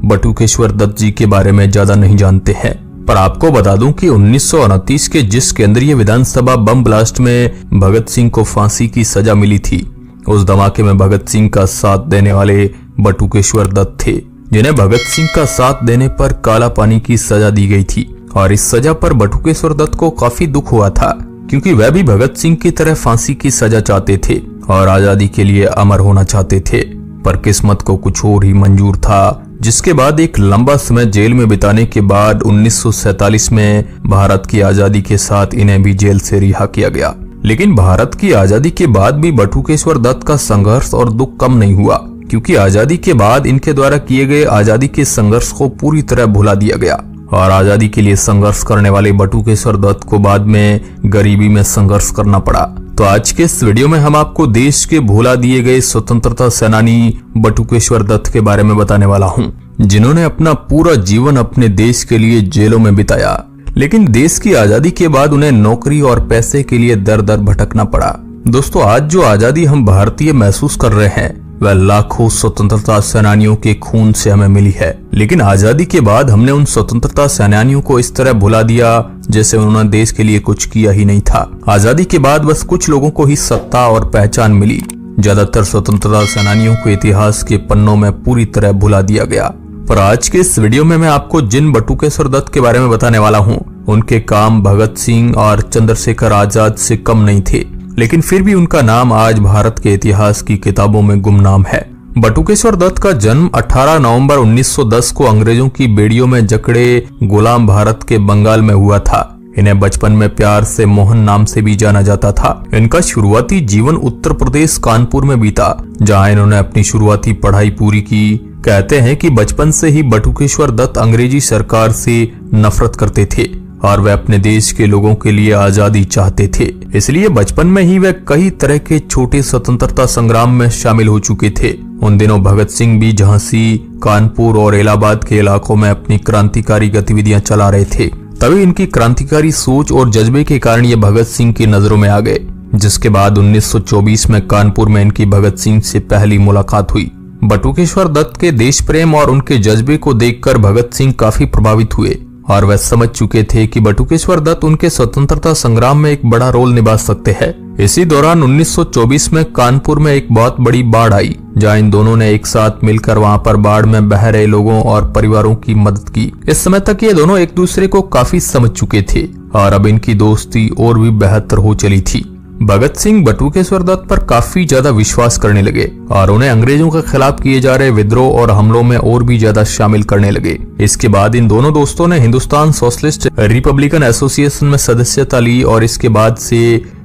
बटुकेश्वर दत्त जी के बारे में ज्यादा नहीं जानते हैं, पर आपको बता दूं कि 1929 के जिस केंद्रीय विधानसभा बम ब्लास्ट में भगत सिंह को फांसी की सजा मिली थी, उस धमाके में भगत सिंह का साथ देने वाले बटुकेश्वर दत्त थे, जिन्हें भगत सिंह का साथ देने पर काला पानी की सजा दी गई थी। और इस सजा पर बटुकेश्वर दत्त को काफी दुख हुआ था, क्योंकि वह भी भगत सिंह की तरह फांसी की सजा चाहते थे और आजादी के लिए अमर होना चाहते थे। पर किस्मत को कुछ और ही मंजूर था, जिसके बाद एक लंबा समय जेल में बिताने के बाद 1947 में भारत की आजादी के साथ इन्हें भी जेल से रिहा किया गया। लेकिन भारत की आजादी के बाद भी बटुकेश्वर दत्त का संघर्ष और दुख कम नहीं हुआ, क्योंकि आजादी के बाद इनके द्वारा किए गए आजादी के संघर्ष को पूरी तरह भुला दिया गया और आजादी के लिए संघर्ष करने वाले बटुकेश्वर दत्त को बाद में गरीबी में संघर्ष करना पड़ा। तो आज के इस वीडियो में हम आपको देश के भुला दिए गए स्वतंत्रता सेनानी बटुकेश्वर दत्त के बारे में बताने वाला हूं, जिन्होंने अपना पूरा जीवन अपने देश के लिए जेलों में बिताया, लेकिन देश की आजादी के बाद उन्हें नौकरी और पैसे के लिए दर दर भटकना पड़ा। दोस्तों, आज जो आजादी हम भारतीय महसूस कर रहे हैं वह लाखों स्वतंत्रता सेनानियों के खून से हमें मिली है, लेकिन आजादी के बाद हमने उन स्वतंत्रता सेनानियों को इस तरह भुला दिया जैसे उन्होंने देश के लिए कुछ किया ही नहीं था। आजादी के बाद बस कुछ लोगों को ही सत्ता और पहचान मिली, ज्यादातर स्वतंत्रता सेनानियों को इतिहास के पन्नों में पूरी तरह भुला दिया गया। पर आज के इस वीडियो में मैं आपको जिन बटुकेश्वर दत्त के बारे में बताने वाला हूँ, उनके काम भगत सिंह और चंद्रशेखर आजाद से कम नहीं थे, लेकिन फिर भी उनका नाम आज भारत के इतिहास की किताबों में गुमनाम है। बटुकेश्वर दत्त का जन्म 18 नवंबर 1910 को अंग्रेजों की बेड़ियों में जकड़े गुलाम भारत के बंगाल में हुआ था। इन्हें बचपन में प्यार से मोहन नाम से भी जाना जाता था। इनका शुरुआती जीवन उत्तर प्रदेश कानपुर में बीता, जहां इन्होंने अपनी शुरुआती पढ़ाई पूरी की। कहते हैं कि बचपन से ही बटुकेश्वर दत्त अंग्रेजी सरकार से नफरत करते थे और वे अपने देश के लोगों के लिए आजादी चाहते थे, इसलिए बचपन में ही वे कई तरह के छोटे स्वतंत्रता संग्राम में शामिल हो चुके थे। उन दिनों भगत सिंह भी झांसी, कानपुर और इलाहाबाद के इलाकों में अपनी क्रांतिकारी गतिविधियां चला रहे थे। तभी इनकी क्रांतिकारी सोच और जज्बे के कारण ये भगत सिंह की नजरों में आ गए, जिसके बाद 1924 में कानपुर में इनकी भगत सिंह से पहली मुलाकात हुई। बटुकेश्वर दत्त के देश प्रेम और उनके जज्बे को देखकर भगत सिंह काफी प्रभावित हुए और वह समझ चुके थे कि बटुकेश्वर दत्त उनके स्वतंत्रता संग्राम में एक बड़ा रोल निभा सकते हैं। इसी दौरान 1924 में कानपुर में एक बहुत बड़ी बाढ़ आई, जहां इन दोनों ने एक साथ मिलकर वहां पर बाढ़ में बह रहे लोगों और परिवारों की मदद की। इस समय तक ये दोनों एक दूसरे को काफी समझ चुके थे और अब इनकी दोस्ती और भी बेहतर हो चली थी। भगत सिंह बटुकेश्वर दत्त पर काफी ज्यादा विश्वास करने लगे और उन्हें अंग्रेजों के खिलाफ किए जा रहे विद्रोह और हमलों में और भी ज्यादा शामिल करने लगे। इसके बाद इन दोनों दोस्तों ने हिंदुस्तान सोशलिस्ट रिपब्लिकन एसोसिएशन में सदस्यता ली और इसके बाद से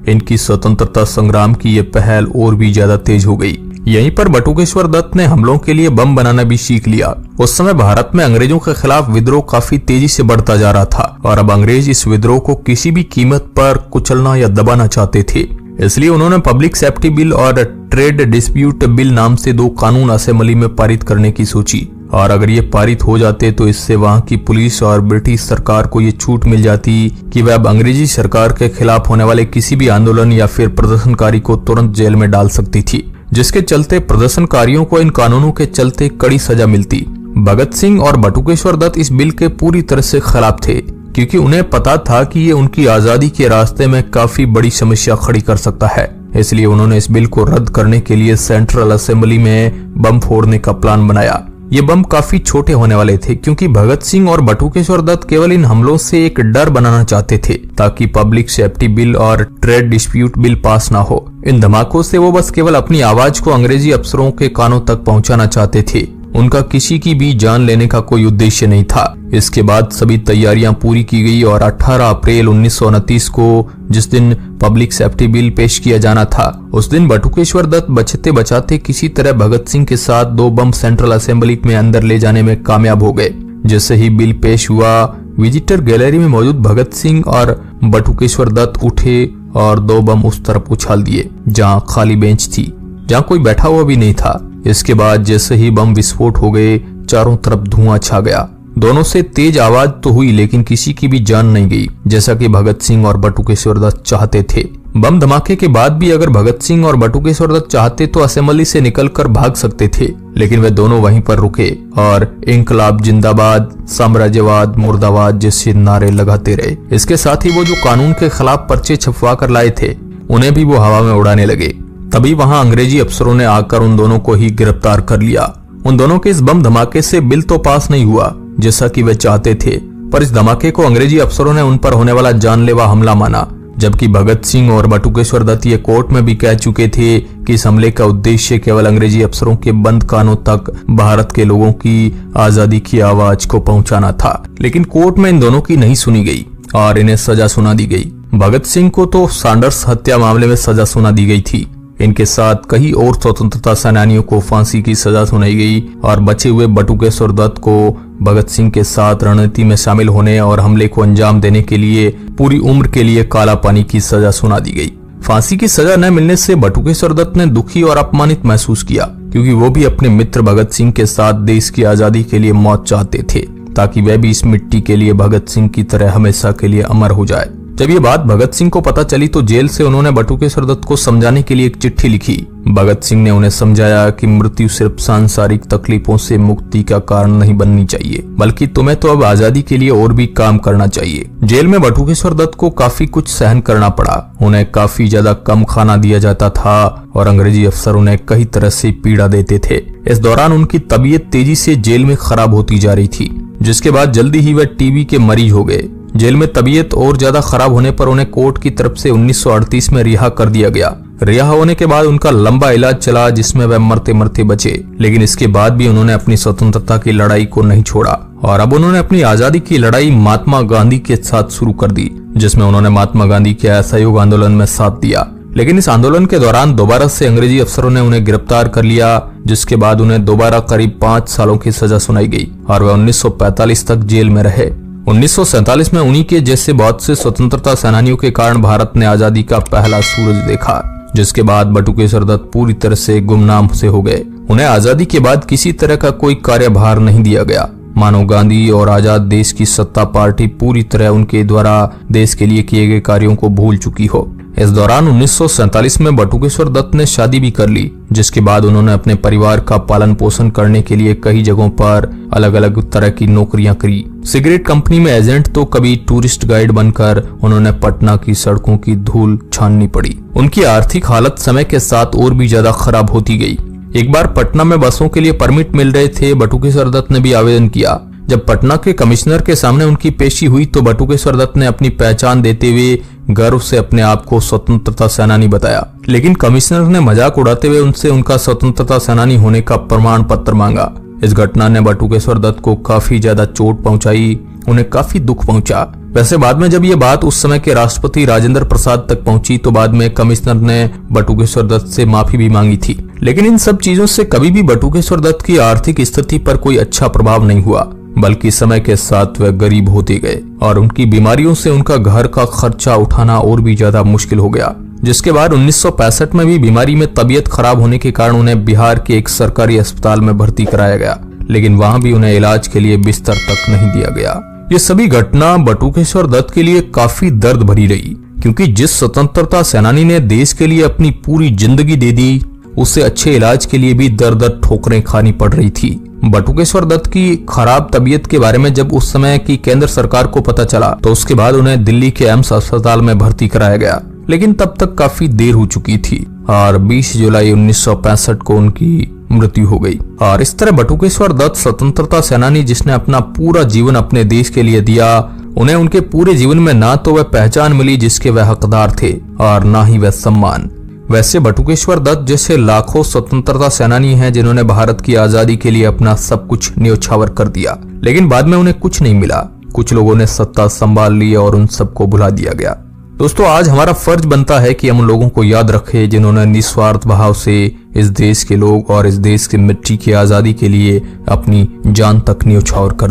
इनकी स्वतंत्रता संग्राम की ये पहल और भी ज्यादा तेज हो गई। यहीं पर बटुकेश्वर दत्त ने हमलों के लिए बम बनाना भी सीख लिया। उस समय भारत में अंग्रेजों के खिलाफ विद्रोह काफी तेजी से बढ़ता जा रहा था और अब अंग्रेज इस विद्रोह को किसी भी कीमत पर कुचलना या दबाना चाहते थे। इसलिए उन्होंने पब्लिक सेफ्टी बिल और ट्रेड डिस्प्यूट बिल नाम से 2 कानून असेंबली में पारित करने की सोची, और अगर ये पारित हो जाते तो इससे वहां की पुलिस और ब्रिटिश सरकार को ये छूट मिल जाती कि वह अब अंग्रेजी सरकार के खिलाफ होने वाले किसी भी आंदोलन या फिर प्रदर्शनकारी को तुरंत जेल में डाल सकती थी, जिसके चलते प्रदर्शनकारियों को इन कानूनों के चलते कड़ी सजा मिलती। भगत सिंह और बटुकेश्वर दत्त इस बिल के पूरी तरह से खिलाफ थे, क्योंकि उन्हें पता था कि ये उनकी आजादी के रास्ते में काफी बड़ी समस्या खड़ी कर सकता है। इसलिए उन्होंने इस बिल को रद्द करने के लिए सेंट्रल असेंबली में बम फोड़ने का प्लान बनाया। ये बम काफी छोटे होने वाले थे, क्योंकि भगत सिंह और बटुकेश्वर दत्त केवल इन हमलों से एक डर बनाना चाहते थे ताकि पब्लिक सेफ्टी बिल और ट्रेड डिस्प्यूट बिल पास ना हो। इन धमाकों से वो बस केवल अपनी आवाज को अंग्रेजी अफसरों के कानों तक पहुंचाना चाहते थे। उनका किसी की भी जान लेने का कोई उद्देश्य नहीं था। इसके बाद सभी तैयारियां पूरी की गई और 18 अप्रैल 1929 को, जिस दिन पब्लिक सेफ्टी बिल पेश किया जाना था, उस दिन बटुकेश्वर दत्त बचते बचाते किसी तरह भगत सिंह के साथ 2 बम सेंट्रल असेंबली में अंदर ले जाने में कामयाब हो गए। जैसे ही बिल पेश हुआ, विजिटर गैलरी में मौजूद भगत सिंह और बटुकेश्वर दत्त उठे और 2 बम उस तरफ उछाल दिए जहाँ खाली बेंच थी, जहाँ कोई बैठा हुआ भी नहीं था। इसके बाद जैसे ही बम विस्फोट हो गए, चारों तरफ धुआं छा गया। दोनों से तेज आवाज तो हुई, लेकिन किसी की भी जान नहीं गई, जैसा कि भगत सिंह और बटुकेश्वर दत्त चाहते थे। बम धमाके के बाद भी अगर भगत सिंह और बटुकेश्वर दत्त चाहते तो असेंबली से निकलकर भाग सकते थे, लेकिन वे दोनों वहीं पर रुके और इंकलाब जिंदाबाद, साम्राज्यवाद मुर्दाबाद जैसे नारे लगाते रहे। इसके साथ ही वो जो कानून के खिलाफ पर्चे छपवा कर लाए थे उन्हें भी वो हवा में उड़ाने लगे। तभी वहां अंग्रेजी अफसरों ने आकर उन दोनों को ही गिरफ्तार कर लिया। उन दोनों के इस बम धमाके से बिल तो पास नहीं हुआ जैसा कि वे चाहते थे, पर इस धमाके को अंग्रेजी अफसरों ने उन पर होने वाला जानलेवा हमला माना, जबकि भगत सिंह और बटुकेश्वर दत्त ये कोर्ट में भी कह चुके थे कि इस हमले का उद्देश्य केवल अंग्रेजी अफसरों के बंद कानों तक भारत के लोगों की आजादी की आवाज को पहुंचाना था। लेकिन कोर्ट में इन दोनों की नहीं सुनी गई और इन्हें सजा सुना दी गई। भगत सिंह को तो सैंडर्स हत्या मामले में सजा सुना दी गई थी। इनके साथ कई और स्वतंत्रता सेनानियों को फांसी की सजा सुनाई गई और बचे हुए बटुकेश्वर दत्त को भगत सिंह के साथ रणनीति में शामिल होने और हमले को अंजाम देने के लिए पूरी उम्र के लिए काला पानी की सजा सुना दी गई। फांसी की सजा न मिलने से बटुकेश्वर दत्त ने दुखी और अपमानित महसूस किया, क्योंकि वो भी अपने मित्र भगत सिंह के साथ देश की आजादी के लिए मौत चाहते थे, ताकि वह भी इस मिट्टी के लिए भगत सिंह की तरह हमेशा के लिए अमर हो जाए। जब ये बात भगत सिंह को पता चली तो जेल से उन्होंने बटुकेश्वर दत्त को समझाने के लिए एक चिट्ठी लिखी। भगत सिंह ने उन्हें समझाया कि मृत्यु सिर्फ सांसारिक तकलीफों से मुक्ति का कारण नहीं बननी चाहिए, बल्कि तुम्हें तो अब आजादी के लिए और भी काम करना चाहिए। जेल में बटुकेश्वर दत्त को काफी कुछ सहन करना पड़ा। उन्हें काफी ज्यादा कम खाना दिया जाता था और अंग्रेजी अफसर उन्हें कई तरह से पीड़ा देते थे। इस दौरान उनकी तबीयत तेजी से जेल में खराब होती जा रही थी, जिसके बाद जल्दी ही वह टीबी के मरीज हो गए। जेल में तबीयत और ज्यादा खराब होने पर उन्हें कोर्ट की तरफ से 1938 में रिहा कर दिया गया। रिहा होने के बाद उनका लंबा इलाज चला, जिसमें वह मरते मरते बचे, लेकिन इसके बाद भी उन्होंने अपनी स्वतंत्रता की लड़ाई को नहीं छोड़ा और अब उन्होंने अपनी आजादी की लड़ाई महात्मा गांधी के साथ शुरू कर दी, जिसमें उन्होंने महात्मा गांधी के असहयोग आंदोलन में साथ दिया। लेकिन इस आंदोलन के दौरान दोबारा से अंग्रेजी अफसरों ने उन्हें गिरफ्तार कर लिया, जिसके बाद उन्हें दोबारा करीब 5 सालों की सजा सुनाई गई और वे 1945 तक जेल में रहे। 1947 में उन्हीं के जैसे बहुत से स्वतंत्रता सेनानियों के कारण भारत ने आजादी का पहला सूरज देखा, जिसके बाद बटुकेश्वर दत्त पूरी तरह से गुमनाम से हो गए। उन्हें आजादी के बाद किसी तरह का कोई कार्यभार नहीं दिया गया, मानो गांधी और आजाद देश की सत्ता पार्टी पूरी तरह उनके द्वारा देश के लिए किए गए कार्यों को भूल चुकी हो। इस दौरान 1947 में बटुकेश्वर दत्त ने शादी भी कर ली, जिसके बाद उन्होंने अपने परिवार का पालन पोषण करने के लिए कई जगहों पर अलग अलग तरह की नौकरियां करी। सिगरेट कंपनी में एजेंट तो कभी टूरिस्ट गाइड बनकर उन्होंने पटना की सड़कों की धूल छाननी पड़ी। उनकी आर्थिक हालत समय के साथ और भी ज्यादा खराब होती गई। एक बार पटना में बसों के लिए परमिट मिल रहे थे, बटुकेश्वर दत्त ने भी आवेदन किया। जब पटना के कमिश्नर के सामने उनकी पेशी हुई तो बटुकेश्वर दत्त ने अपनी पहचान देते हुए गर्व से अपने आप को स्वतंत्रता सेनानी बताया, लेकिन कमिश्नर ने मजाक उड़ाते हुए उनसे उनका स्वतंत्रता सेनानी होने का प्रमाण पत्र मांगा। इस घटना ने बटुकेश्वर दत्त को काफी ज्यादा चोट पहुंचाई, उन्हें काफी दुख पहुंचा। वैसे बाद में जब ये बात उस समय के राष्ट्रपति राजेंद्र प्रसाद तक पहुंची तो बाद में कमिश्नर ने बटुकेश्वर दत्त से माफी भी मांगी थी, लेकिन इन सब चीजों से कभी भी बटुकेश्वर दत्त की आर्थिक स्थिति पर कोई अच्छा प्रभाव नहीं हुआ, बल्कि समय के साथ वे गरीब होते गए और उनकी बीमारियों से उनका घर का खर्चा उठाना और भी ज्यादा मुश्किल हो गया। जिसके बाद 1965 में भी बीमारी में तबीयत खराब होने के कारण उन्हें बिहार के एक सरकारी अस्पताल में भर्ती कराया गया, लेकिन वहां भी उन्हें इलाज के लिए बिस्तर तक नहीं दिया गया। ये सभी घटना बटुकेश्वर दत्त के लिए काफी दर्द भरी रही, क्योंकि जिस स्वतंत्रता सेनानी ने देश के लिए अपनी पूरी जिंदगी दे दी, उसे अच्छे इलाज के लिए भी दर दर ठोकरें खानी पड़ रही थी। बटुकेश्वर दत्त की खराब तबीयत के बारे में जब उस समय की केंद्र सरकार को पता चला तो उसके बाद उन्हें दिल्ली के एम्स अस्पताल में भर्ती कराया गया, लेकिन तब तक काफी देर हो चुकी थी और 20 जुलाई 1965 को उनकी मृत्यु हो गई। और इस तरह बटुकेश्वर दत्त स्वतंत्रता सेनानी जिसने अपना पूरा जीवन अपने देश के लिए दिया, उन्हें उनके पूरे जीवन में ना तो वह पहचान मिली जिसके वह हकदार थे और ना ही वह सम्मान। वैसे बटुकेश्वर दत्त जैसे लाखों स्वतंत्रता सेनानी हैं जिन्होंने भारत की आजादी के लिए अपना सब कुछ न्योछावर कर दिया, लेकिन बाद में उन्हें कुछ नहीं मिला। कुछ लोगों ने सत्ता संभाल ली और उन सबको भुला दिया गया। दोस्तों, आज हमारा फर्ज बनता है कि हम उन लोगों को याद रखें जिन्होंने निस्वार्थ भाव से इस देश के लोग और इस देश की मिट्टी की आजादी के लिए अपनी जान तक न्योछावर कर